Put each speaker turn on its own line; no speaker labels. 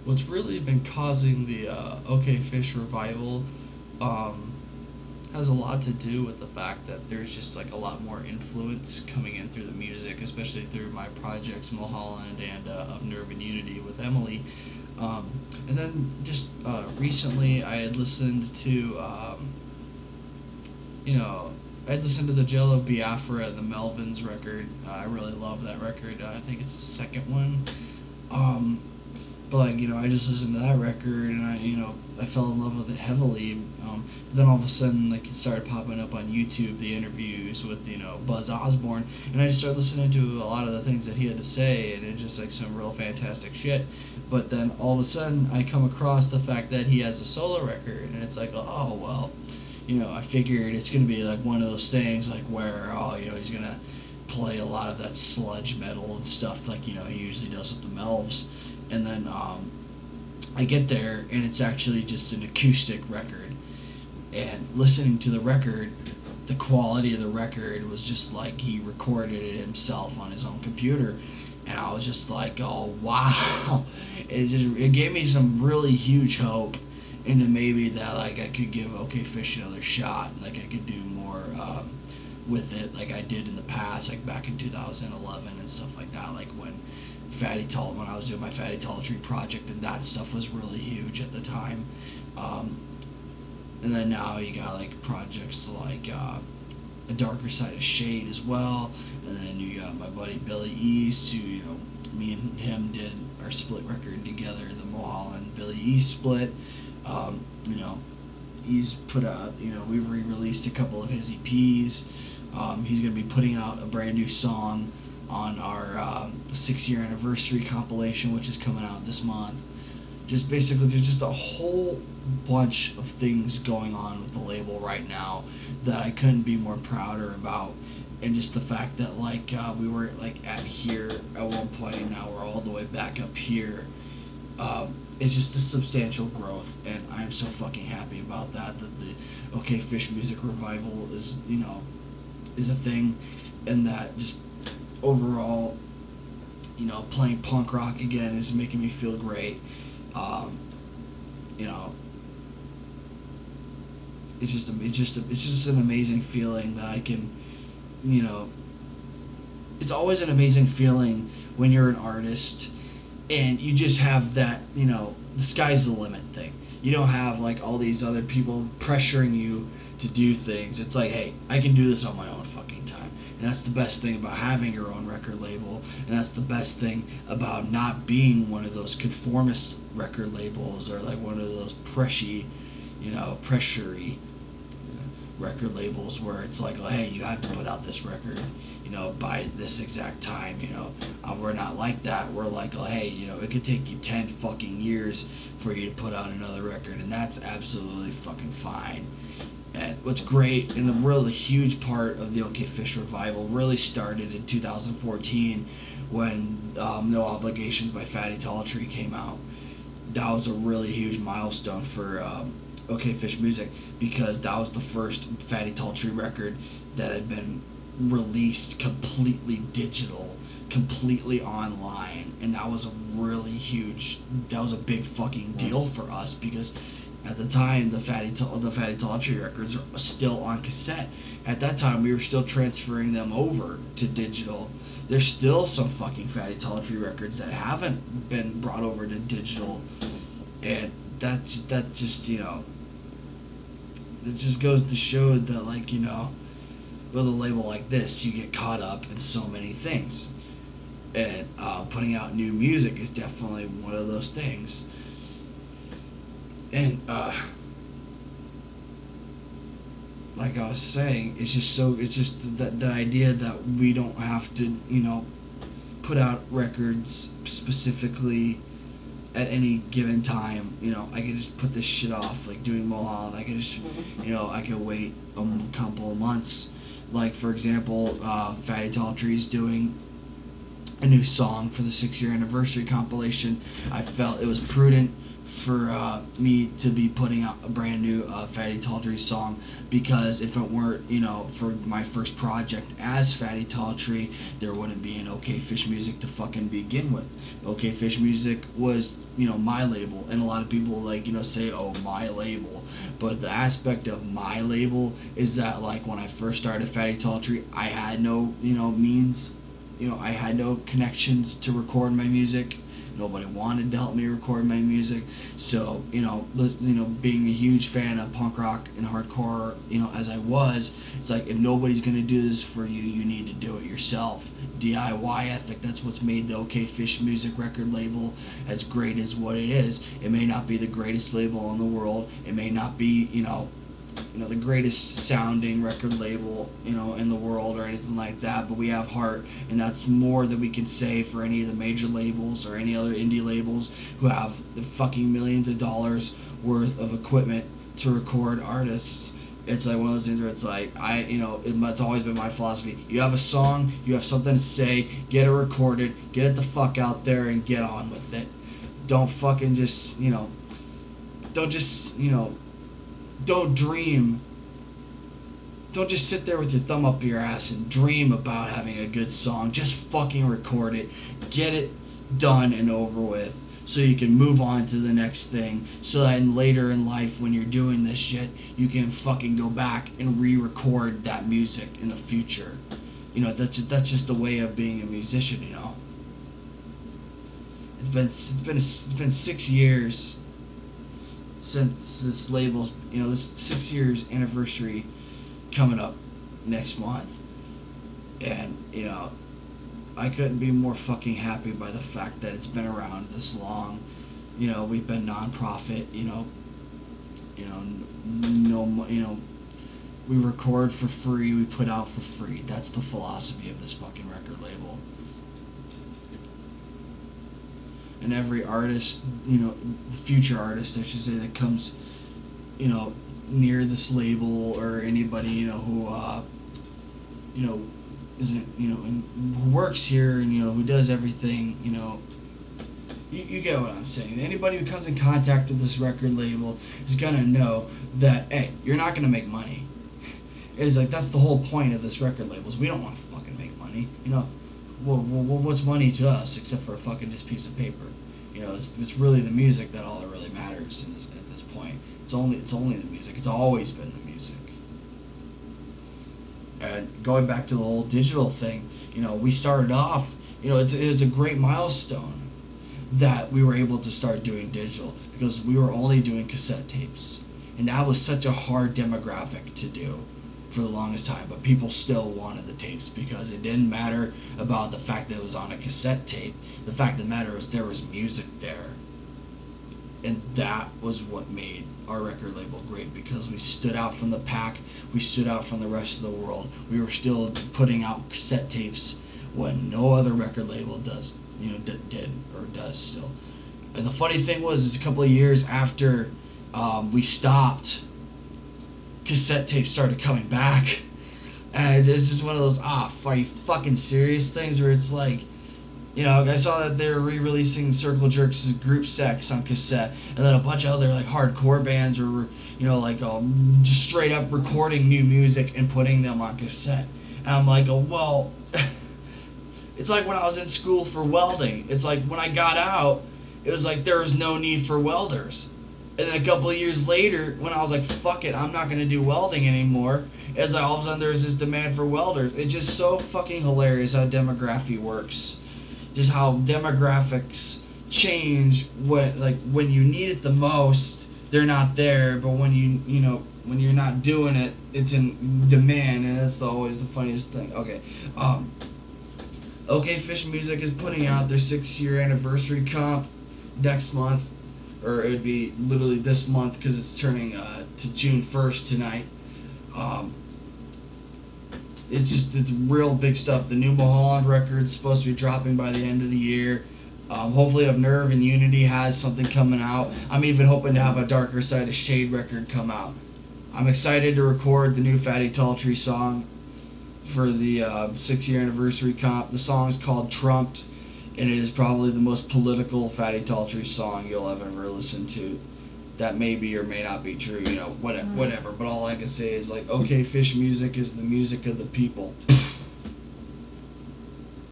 what's really been causing the OK Fish revival um, has a lot to do with the fact that there's just like a lot more influence coming in through the music, especially through my projects Mulholland and of Nerve and Unity with Emily. And then just recently, I had listened to you know, I'd listened to the Jello Biafra and the Melvins record. I really love that record. I think it's the second one. Um, but like I just listened to that record and I fell in love with it heavily. But then all of a sudden, like it started popping up on YouTube, the interviews with Buzz Osborne, and I just started listening to a lot of the things that he had to say, and it's just like some real fantastic shit. But then all of a sudden, I come across the fact that he has a solo record, and it's like, oh well, I figured it's gonna be like one of those things like where he's gonna play a lot of that sludge metal and stuff like he usually does with the Melvs, and then I get there and it's actually just an acoustic record, and listening to the record, the quality of the record was just like he recorded it himself on his own computer, and I was just like, oh wow, it gave me some really huge hope into maybe that like I could give OK Fish another shot, like I could do more with it like I did in the past, like back in 2011 and stuff like that, like when when I was doing my Fatty Talltree project, and that stuff was really huge at the time. Um, and then now you got like projects like A Darker Side of Shade as well, and then you got my buddy Billy East, who me and him did our split record together, the Mulholland Billy East split. Um, you know, he's put out, we've re-released a couple of his EPs. He's going to be putting out a brand new song on our 6-year anniversary compilation, which is coming out this month. Just basically, there's just a whole bunch of things going on with the label right now that I couldn't be more prouder about. And just the fact that we were like at here at one point, and now we're all the way back up here. It's just a substantial growth, and I'm so fucking happy about that. That the OK Fish music revival is a thing, and that just overall, playing punk rock again is making me feel great. Um, you know, it's just an amazing feeling that I can, it's always an amazing feeling when you're an artist and you just have that, the sky's the limit thing. You don't have like all these other people pressuring you to do things. It's like, hey, I can do this on my own fucking time. And that's the best thing about having your own record label, and that's the best thing about not being one of those conformist record labels or like one of those pressury record labels where it's like, oh, hey, you have to put out this record, by this exact time. We're not like that. We're like, oh, hey, it could take you 10 fucking years for you to put out another record, and that's absolutely fucking fine. And what's great, and the really huge part of the OK Fish revival really started in 2014 when No Obligations by Fatty Talltree came out. That was a really huge milestone for OK Fish music, because that was the first Fatty Talltree record that had been released completely digital, completely online, and that was a big fucking deal for us, because at the time the Fatty Talltree records are still on cassette. At that time we were still transferring them over to digital. There's still some fucking Fatty Talltree records that haven't been brought over to digital, and that just it just goes to show that with a label like this, you get caught up in so many things, and putting out new music is definitely one of those things. And like I was saying, it's just that idea that we don't have to put out records specifically at any given time. I could just put this shit off, like doing Mulholland. I could just I could wait a couple of months. Like, for example, Fatty Talltree's doing a new song for the 6-year anniversary compilation. I felt it was prudent for me to be putting out a brand new Fatty Talltree song, because if it weren't, for my first project as Fatty Talltree, there wouldn't be an OK Fish Music to fucking begin with. OK Fish Music was, my label, and a lot of people say, oh, my label, but the aspect of my label is that, like, when I first started Fatty Talltree, I had no, means, I had no connections to record my music. Nobody wanted to help me record my music. So, being a huge fan of punk rock and hardcore, as I was, it's like, if nobody's going to do this for you, you need to do it yourself. DIY ethic, that's what's made the OK Fish Music record label as great as what it is. It may not be the greatest label in the world. It may not be, the greatest sounding record label, in the world or anything like that, but we have heart, and that's more than we can say for any of the major labels or any other indie labels who have the fucking millions of dollars worth of equipment to record artists. It's like one of those things where it's like, it's always been my philosophy. You have a song, you have something to say, get it recorded, get it the fuck out there, and get on with it. Don't fucking just, don't dream. Don't just sit there with your thumb up your ass and dream about having a good song. Just fucking record it. Get it done and over with, so you can move on to the next thing, so that later in life, when you're doing this shit, you can fucking go back and re-record that music in the future. That's just the way of being a musician. It's been 6 years since this label's, this 6 years anniversary coming up next month, and I couldn't be more fucking happy by the fact that it's been around this long. We've been non-profit. We record for free, we put out for free. That's the philosophy of this fucking record label. And every artist, future artist, I should say, that comes, near this label, or anybody, who, isn't, and who works here, and, who does everything, you get what I'm saying. Anybody who comes in contact with this record label is gonna know that, hey, you're not gonna make money. It's like, that's the whole point of this record label, is we don't want to fucking make money, Well, what's money to us except for a fucking just piece of paper? It's really the music that all that really matters at this point. It's only the music. It's always been the music. And going back to the whole digital thing, we started off, it's a great milestone that we were able to start doing digital, because we were only doing cassette tapes, and that was such a hard demographic to do for the longest time, but people still wanted the tapes, because it didn't matter about the fact that it was on a cassette tape. The fact of the matter was there was music there, and that was what made our record label great, because we stood out from the pack, we stood out from the rest of the world. We were still putting out cassette tapes when no other record label does, did or does still. And the funny thing was, is a couple of years after we stopped, cassette tapes started coming back, and it's just one of those are you fucking serious things, where it's like, I saw that they were re-releasing Circle Jerks' Group Sex on cassette, and then a bunch of other hardcore bands were just straight up recording new music and putting them on cassette. And I'm like, oh well. It's like when I was in school for welding. It's like when I got out, it was like there was no need for welders. And then a couple of years later, when I was like, fuck it, I'm not going to do welding anymore, it's like all of a sudden there's this demand for welders. It's just so fucking hilarious how demography works. Just how demographics change when you need it the most, they're not there, but when when you're not doing it, it's in demand, and that's always the funniest thing. Okay. OK Fish Music is putting out their 6-year anniversary comp next month. Or it would be literally this month, because it's turning to June 1st tonight. It's real big stuff. The new Mulholland record is supposed to be dropping by the end of the year. Hopefully, Of Nerve and Unity has something coming out. I'm even hoping to have a Darker Side of Shade record come out. I'm excited to record the new Fatty Talltree song for the 6-year anniversary comp. The song is called Trumped. it is probably the most political Fatty Talltree song you'll have ever listened to. That may be or may not be true, whatever. But all I can say is, like, okay, fish music is the music of the people.